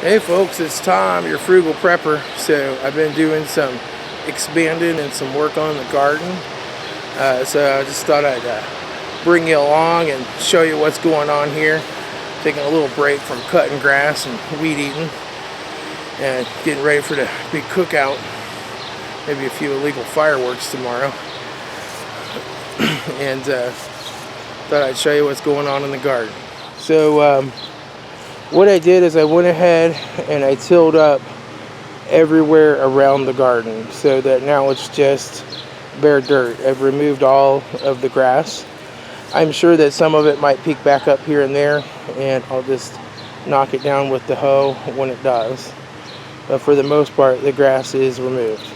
Hey folks, it's Tom, your frugal prepper. So I've been doing some expanding and some work on the garden. So I just thought I'd bring you along and show you what's going on here. Taking a little break from cutting grass and weed eating and getting ready for the big cookout. Maybe a few illegal fireworks tomorrow. And thought I'd show you what's going on in the garden. So what I did is I went ahead and I tilled up everywhere around the garden so that now it's just bare dirt. I've removed all of the grass. I'm sure that some of it might peek back up here and there, and I'll just knock it down with the hoe when it does. But for the most part, the grass is removed.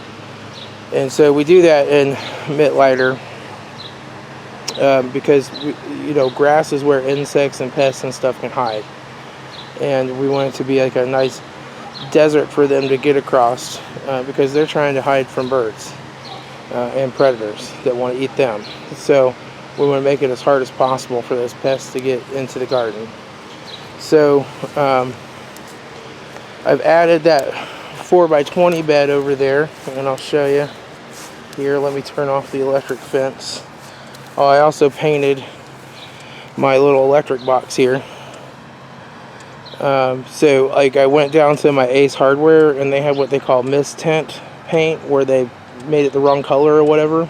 And so we do that in Mittleider because grass is where insects and pests and stuff can hide. And we want it to be like a nice desert for them to get across because they're trying to hide from birds and predators that want to eat them. So we want to make it as hard as possible for those pests to get into the garden. So I've added that 4x20 bed over there, and I'll show you here. Let me turn off the electric fence. Oh, I also painted my little electric box here. So like I went down to my Ace Hardware and they have what they call mist tint paint, where they made it the wrong color or whatever,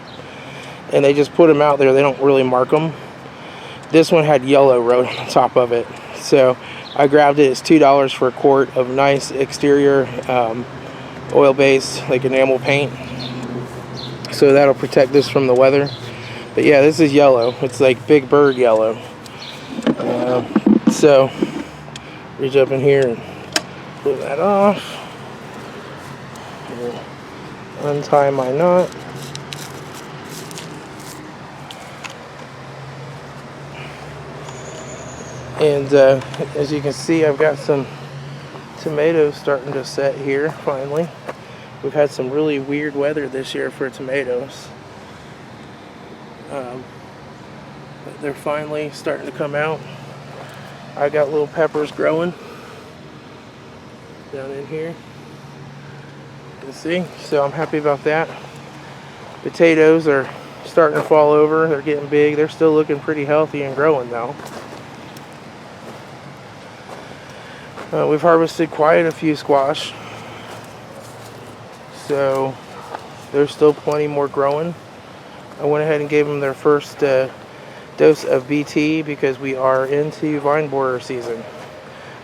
and they just put them out there. They don't really mark them. This one had yellow wrote on the top of it, so I grabbed it. It's $2 for a quart of nice exterior oil-based like enamel paint, so that'll protect this from the weather. But yeah, this is yellow. It's like big bird yellow. So reach up in here and pull that off. Untie my knot. And as you can see, I've got some tomatoes starting to set here finally. We've had some really weird weather this year for tomatoes. But they're finally starting to come out. I got little peppers growing down in here. You can see, so I'm happy about that. Potatoes are starting to fall over. They're getting big. They're still looking pretty healthy and growing though. We've harvested quite a few squash, so there's still plenty more growing. I went ahead and gave them their first dose of BT because we are into vine borer season.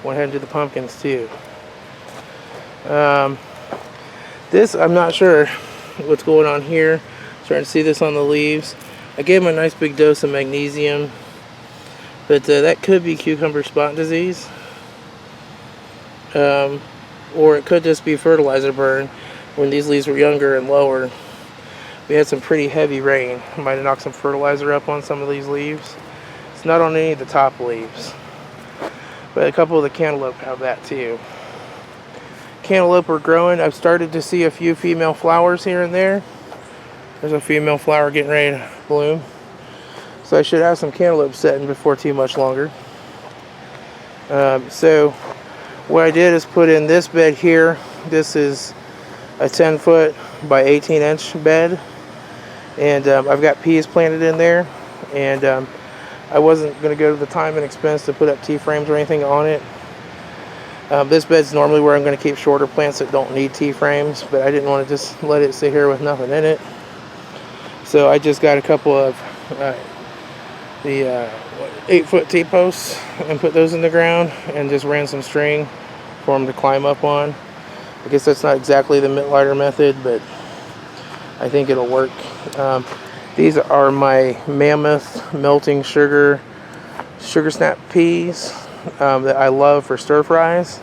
Went ahead and did the pumpkins too. This, I'm not sure what's going on here. Starting to see this on the leaves. I gave them a nice big dose of magnesium, but that could be cucumber spot disease. Or it could just be fertilizer burn. When these leaves were younger and lower, we had some pretty heavy rain. Might have knocked some fertilizer up on some of these leaves. It's not on any of the top leaves, but a couple of the cantaloupe have that too. Cantaloupe are growing. I've started to see a few female flowers here and there. There's a female flower getting ready to bloom. So I should have some cantaloupe setting before too much longer. So what I did is put in this bed here. This is a 10-foot by 18-inch bed. And I've got peas planted in there. And I wasn't going to go to the time and expense to put up T-frames or anything on it. This bed's normally where I'm going to keep shorter plants that don't need T-frames, but I didn't want to just let it sit here with nothing in it. So I just got a couple of the 8-foot T-posts and put those in the ground and just ran some string for them to climb up on. I guess that's not exactly the Mittleider method, but I think it'll work. These are my Mammoth melting sugar snap peas that I love for stir fries.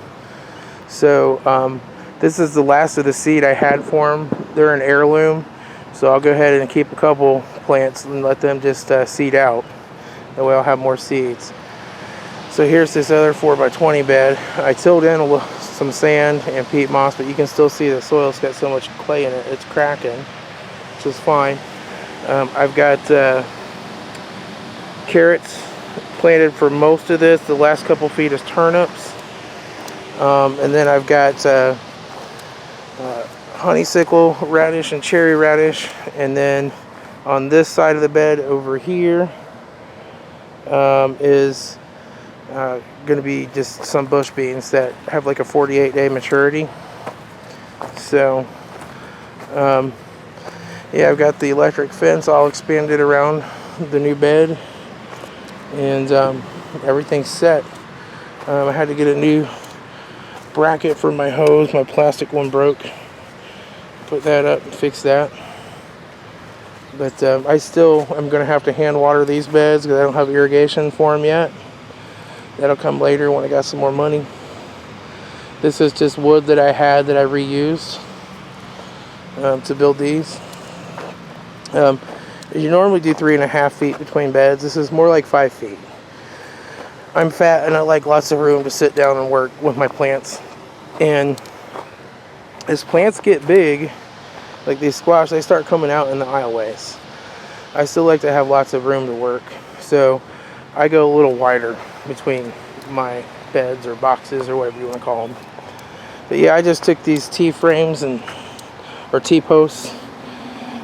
So this is the last of the seed I had for them. They're an heirloom, so I'll go ahead and keep a couple plants and let them just seed out. That way I'll have more seeds. So here's this other 4x20 bed. I tilled in some sand and peat moss, but you can still see the soil's got so much clay in it, it's cracking, which is fine. I've got carrots planted for most of this. The last couple feet is turnips. And then I've got honeysuckle radish and cherry radish. And then on this side of the bed over here is going to be just some bush beans that have like a 48-day maturity. So yeah, I've got the electric fence all expanded around the new bed, and everything's set. I had to get a new bracket for my hose. My plastic one broke. Put that up and fix that. But I still am going to have to hand water these beds because I don't have irrigation for them yet. That'll come later when I got some more money. This is just wood that I had that I reused to build these. You normally do 3.5 feet between beds. This is more like 5 feet. I'm fat and I like lots of room to sit down and work with my plants. And as plants get big, like these squash, they start coming out in the aisleways. I still like to have lots of room to work, so I go a little wider between my beds or boxes or whatever you want to call them. But yeah, I just took these T-frames or T-posts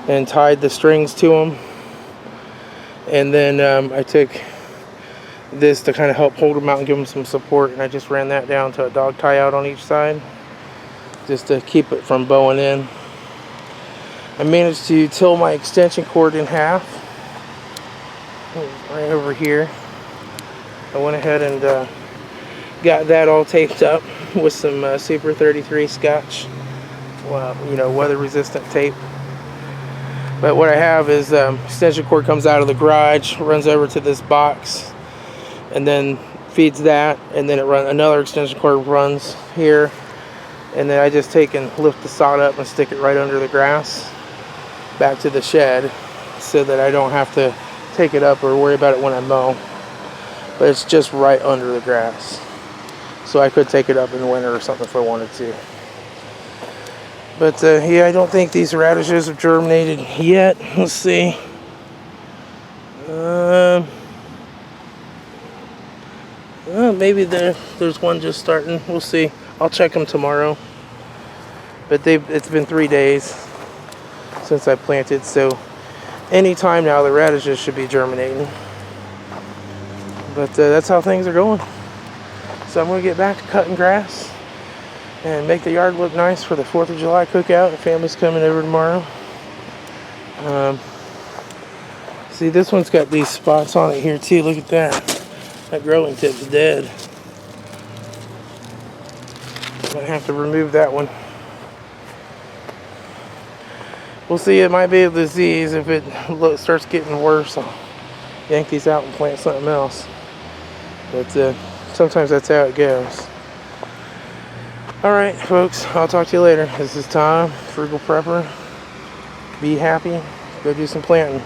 and tied the strings to them, and then I took this to kind of help hold them out and give them some support, and I just ran that down to a dog tie out on each side just to keep it from bowing in. I managed to till my extension cord in half right over here. I went ahead and got that all taped up with some Super 33 Scotch, weather resistant tape. But what I have is extension cord comes out of the garage, runs over to this box, and then feeds that, and then another extension cord runs here, and then I just take and lift the sod up and stick it right under the grass back to the shed so that I don't have to take it up or worry about it when I mow. But it's just right under the grass, so I could take it up in the winter or something if I wanted to. But yeah, I don't think these radishes have germinated yet. Let's see. Maybe there's one just starting. We'll see. I'll check them tomorrow. But it's been 3 days since I planted, so any time now the radishes should be germinating. But that's how things are going. So I'm going to get back to cutting grass and make the yard look nice for the 4th of July cookout. The family's coming over tomorrow. See, this one's got these spots on it here too. Look at that. That growing tip's dead. I'm going to have to remove that one. We'll see, it might be a disease. If it starts getting worse, I'll yank these out and plant something else. But sometimes that's how it goes. Alright, folks, I'll talk to you later. This is Tom, Frugal Prepper. Be happy. Go do some planting.